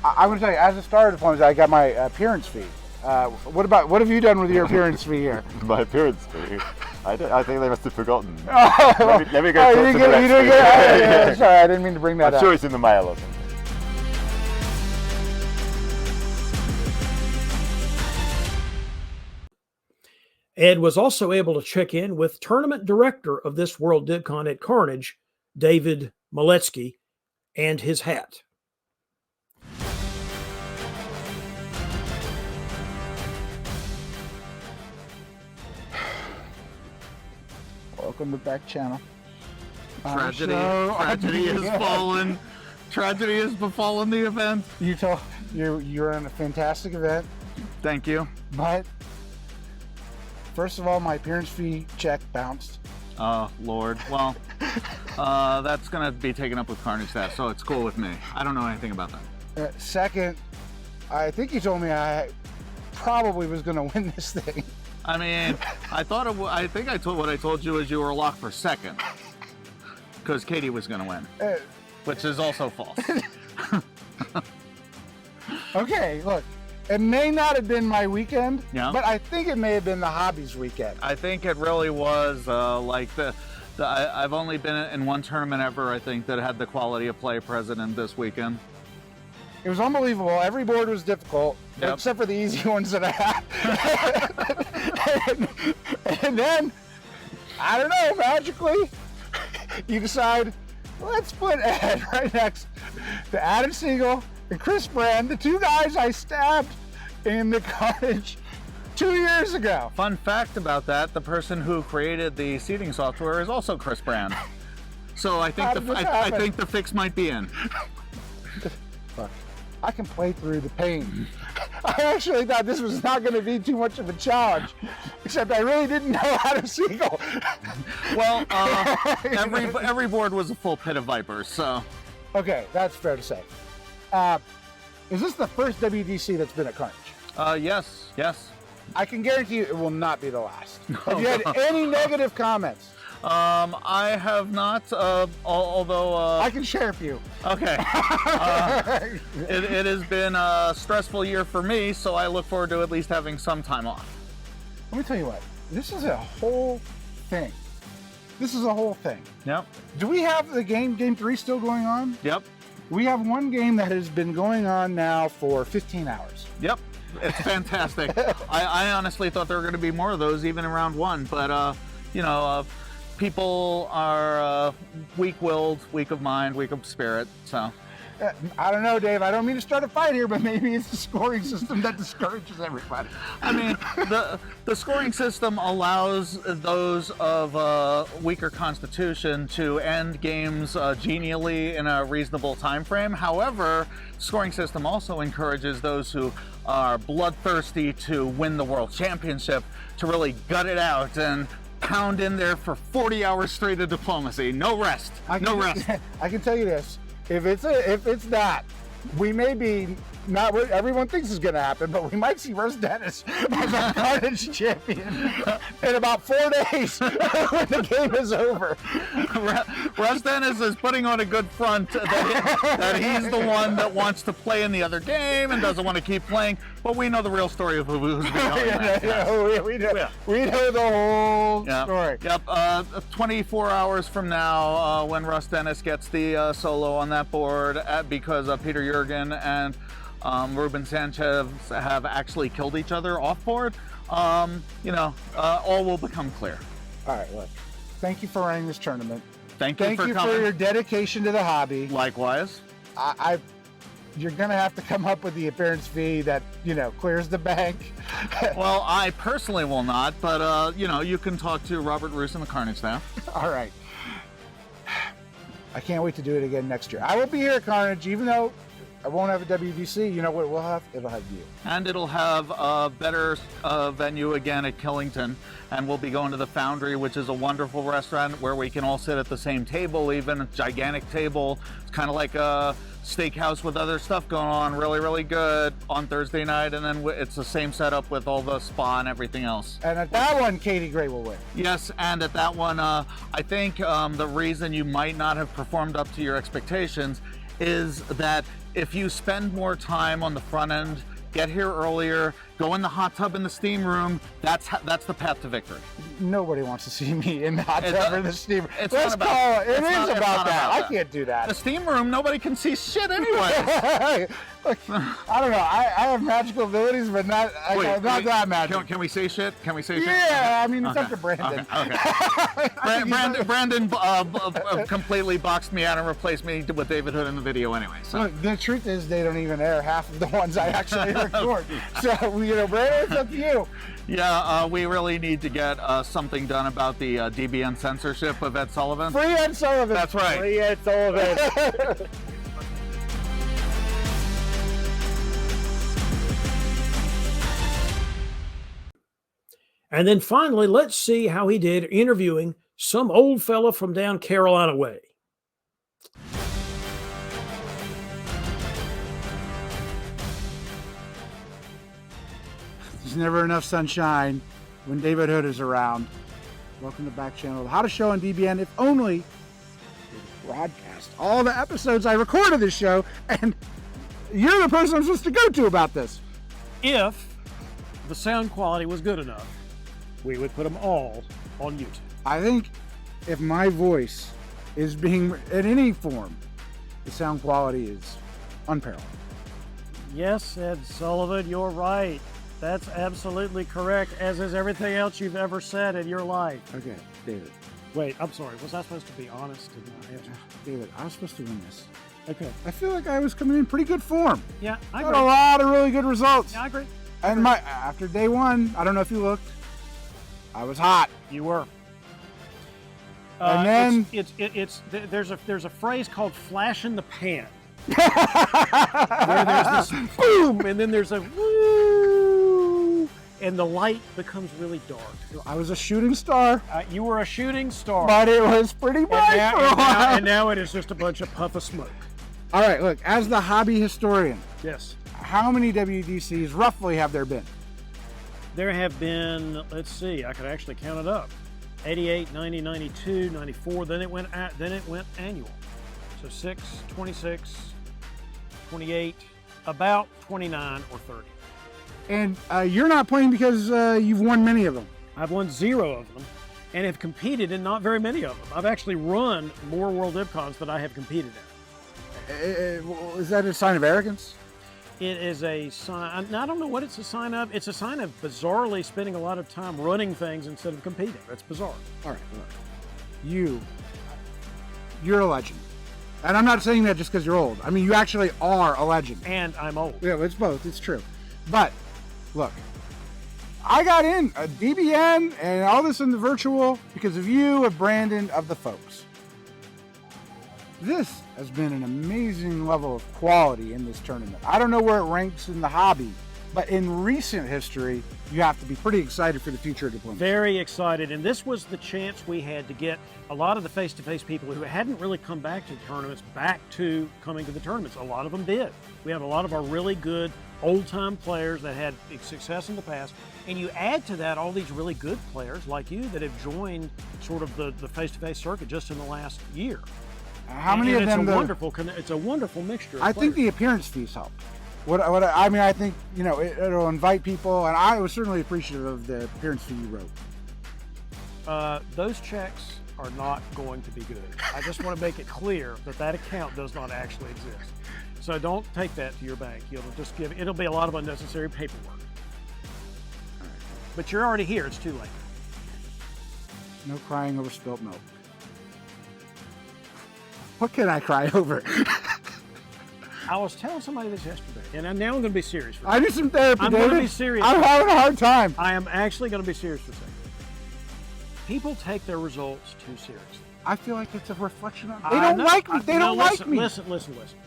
I'm going to tell you, as a starter diplomat, I got my appearance fee. What have you done with your appearance fee here? My appearance fee? I think they must have forgotten. Let me go talk to the next Sorry, I didn't mean to bring that up. I'm sure it's in the mail or something. Ed was also able to check in with tournament director of this World DibCon at Carnage, David Maletsky, and his hat. Welcome to Back Channel. Tragedy has fallen. Tragedy has befallen the event. You're in a fantastic event. Thank you. But first of all, my appearance fee check bounced. Oh, Lord. Well, that's going to be taken up with Carnage Staff, so it's cool with me. I don't know anything about that. Second, I think you told me I probably was going to win this thing. I mean, I told you is you were locked for second because Katie was going to win, which is also false. Okay, look, it may not have been my weekend, yeah, but I think it may have been the hobbies weekend. I think it really was like I've only been in one tournament ever, I think, that had the quality of play present this weekend. It was unbelievable. Every board was difficult, except for the easy ones that I had. and then, I don't know, magically, you decide, let's put Ed right next to Adam Siegel and Chris Brand, the 2 guys I stabbed in the Carnage 2 years ago. Fun fact about that, the person who created the seating software is also Chris Brand. So I think I think the fix might be in. Fuck. I can play through the pain. I actually thought this was not going to be too much of a challenge, except I really didn't know how to Siegel. Well, every board was a full pit of vipers, so. Okay, that's fair to say. Is this the first WDC that's been at Carnage? Yes. I can guarantee you it will not be the last. Have you had any negative comments? I have not, although... I can share a few. Okay. It has been a stressful year for me, so I look forward to at least having some time off. Let me tell you what. this is a whole thing. This is a whole thing. Yep. Do we have the game 3 still going on? Yep. We have one game that has been going on now for 15 hours. Yep. It's fantastic. I honestly thought there were going to be more of those even in round 1, but people are weak-willed, weak of mind, weak of spirit. So I don't know, Dave. I don't mean to start a fight here, but maybe it's the scoring system that discourages everybody. I mean, the scoring system allows those of weaker constitution to end games genially in a reasonable time frame. However, scoring system also encourages those who are bloodthirsty to win the world championship to really gut it out and pound in there for 40 hours straight of diplomacy. No rest. No rest. I can tell you this. If it's that, we may be not what everyone thinks is going to happen, but we might see Russ Dennis as our Carnage champion in about 4 days when the game is over. Russ Dennis is putting on a good front that he's the one that wants to play in the other game and doesn't want to keep playing, but we know the real story of who's behind we know the whole story. Yep. 24 hours from now, when Russ Dennis gets the solo on that board because Peter Jurgen and Ruben Sanchez have actually killed each other off board, all will become clear. All right, look. Thank you for running this tournament. Thank you for coming. For your dedication to the hobby. Likewise. You're going to have to come up with the appearance fee that, clears the bank. Well, I personally will not, but, you can talk to Robert Roos and the Carnage staff. All right. I can't wait to do it again next year. I will be here at Carnage, even though I won't have a WDC. You know what we'll have? It'll have you. And it'll have a better venue again at Killington. And we'll be going to the Foundry, which is a wonderful restaurant where we can all sit at the same table, even a gigantic table. It's kind of like a steakhouse with other stuff going on, really, really good on Thursday night. And then it's the same setup with all the spa and everything else. And at that one, Katie Gray will win. Yes, and at that one, I think the reason you might not have performed up to your expectations is that if you spend more time on the front end, get here earlier, go in the hot tub in the steam room, that's the path to victory. Nobody wants to see me in the hot tub or the steam room. It's Let's not about, call it. it's It not- is it's about not that. about I that. can't do that. The steam room, nobody can see shit anyway. Look, I don't know. I have magical abilities, but not that magical. Can we say shit? Can we say shit? Yeah, I mean, it's up to Brandon. Okay. Brandon completely boxed me out and replaced me with David Hood in the video anyway. So. Look, the truth is they don't even air half of the ones I actually record. So, Brandon, it's up to you. Yeah, we really need to get something done about the DBN censorship of Ed Sullivan. Free Ed Sullivan. That's right. Free Ed Sullivan. And then finally, let's see how he did interviewing some old fella from down Carolina way. There's never enough sunshine when David Hood is around. Welcome to Back Channel, How to Show on DBN, if only they broadcast all the episodes I recorded this show, and you're the person I'm supposed to go to about this. If the sound quality was good enough, we would put them all on YouTube. I think if my voice is being in any form, the sound quality is unparalleled. Yes, Ed Sullivan, you're right. That's absolutely correct, as is everything else you've ever said in your life. Okay, David. Wait, I'm sorry. Was I supposed to be honest in my answer? David, I was supposed to win this. Okay. I feel like I was coming in pretty good form. Yeah, I Got agree. a lot of really good results. Yeah, I agree. And after day one, I don't know if you looked, I was hot. You were. And then there's a phrase called "flash in the pan," where there's this boom, and then there's a woo, and the light becomes really dark. I was a shooting star, You were a shooting star, but it was pretty bright for a while. and now it is just a bunch of puff of smoke. All right, look, as the hobby historian, Yes. how many WDCs roughly have there been? There have been, let's see, I could actually count it up. 88, 90, 92, 94, then it went annual. So 6, 26, 28, about 29 or 30. And you're not playing because you've won many of them. I've won 0 of them and have competed in not very many of them. I've actually run more World IPCONs than I have competed in. Is that a sign of arrogance? It is a sign, I don't know what it's a sign of. It's a sign of bizarrely spending a lot of time running things instead of competing. That's bizarre. All right, look. You're a legend. And I'm not saying that just because you're old. I mean, you actually are a legend. And I'm old. Yeah, it's both. It's true. But, look, I got in a DBN and all this in the virtual because of you, of Brandon, of the folks. This has been an amazing level of quality in this tournament. I don't know where it ranks in the hobby, but in recent history, you have to be pretty excited for the future of diplomacy. Very excited. And this was the chance we had to get a lot of the face-to-face people who hadn't really come back to the tournaments back to coming to the tournaments. A lot of them did. We have a lot of our really good old-time players that had success in the past. And you add to that all these really good players like you that have joined sort of the face-to-face circuit just in the last year. How many of them? It's a wonderful mixture. I think the appearance fees help. I think, you know, it'll invite people, and I was certainly appreciative of the appearance fee you wrote. Those checks are not going to be good. I just want to make it clear that that account does not actually exist. So don't take that to your bank. It'll be a lot of unnecessary paperwork. But you're already here. It's too late. No crying over spilt milk. What can I cry over? I was telling somebody this yesterday, and now I'm going to be serious. I do some therapy, I'm David. going to be serious. I'm having a hard time. I am actually going to be serious for a second. People take their results too seriously. I feel like it's a reflection of they don't like me. They don't like me. Listen.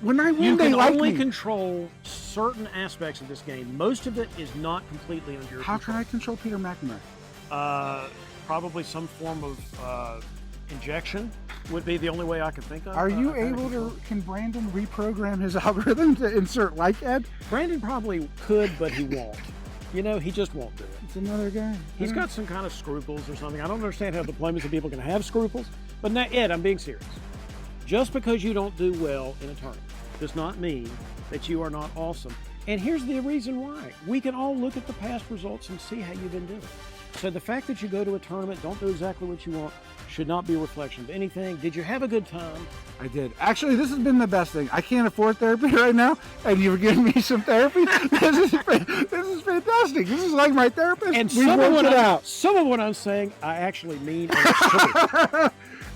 When I win, you they can like only me. control certain aspects of this game. Most of it is not completely under your How control. can I control Peter McNamara? Probably some form of injection would be the only way I could think of. Are you able to? Can Brandon reprogram his algorithm to insert like Ed? Brandon probably could, but he won't. You know, he just won't do it. It's another guy. He's got some kind of scruples or something. I don't understand how diplomacy people can have scruples. But now, Ed, I'm being serious. Just because you don't do well in a tournament does not mean that you are not awesome. And here's the reason why. We can all look at the past results and see how you've been doing. So the fact that you go to a tournament, don't do exactly what you want, should not be a reflection of anything. Did you have a good time? I did. Actually, this has been the best thing. I can't afford therapy right now, and you've given me some therapy. This is fantastic. This is like my therapist. And some of what I'm saying, I actually mean and it's true.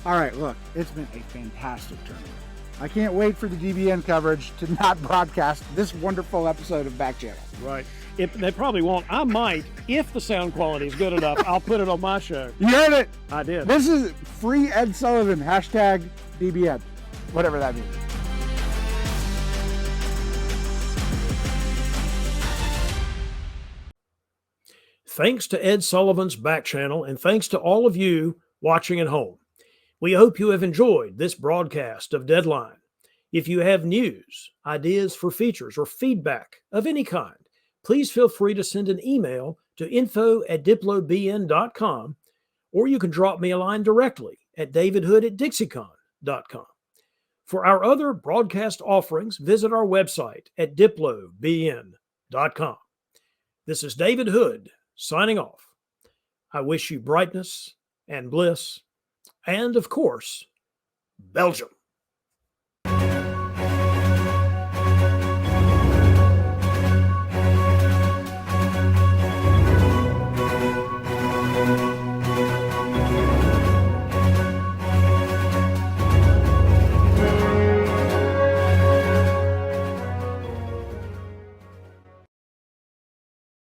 All right, look, it's been a fantastic tournament. I can't wait for the DBN coverage to not broadcast this wonderful episode of Back Channel. Right. They probably won't. I might, if the sound quality is good enough, I'll put it on my show. You heard it. I did. This is free Ed Sullivan, hashtag DBN, whatever that means. Thanks to Ed Sullivan's Back Channel, and thanks to all of you watching at home. We hope you have enjoyed this broadcast of Deadline. If you have news, ideas for features, or feedback of any kind, please feel free to send an email to info@diplobn.com, or you can drop me a line directly at davidhood@dixiecon.com. For our other broadcast offerings, visit our website at diplobn.com. This is David Hood signing off. I wish you brightness and bliss and, of course, Belgium.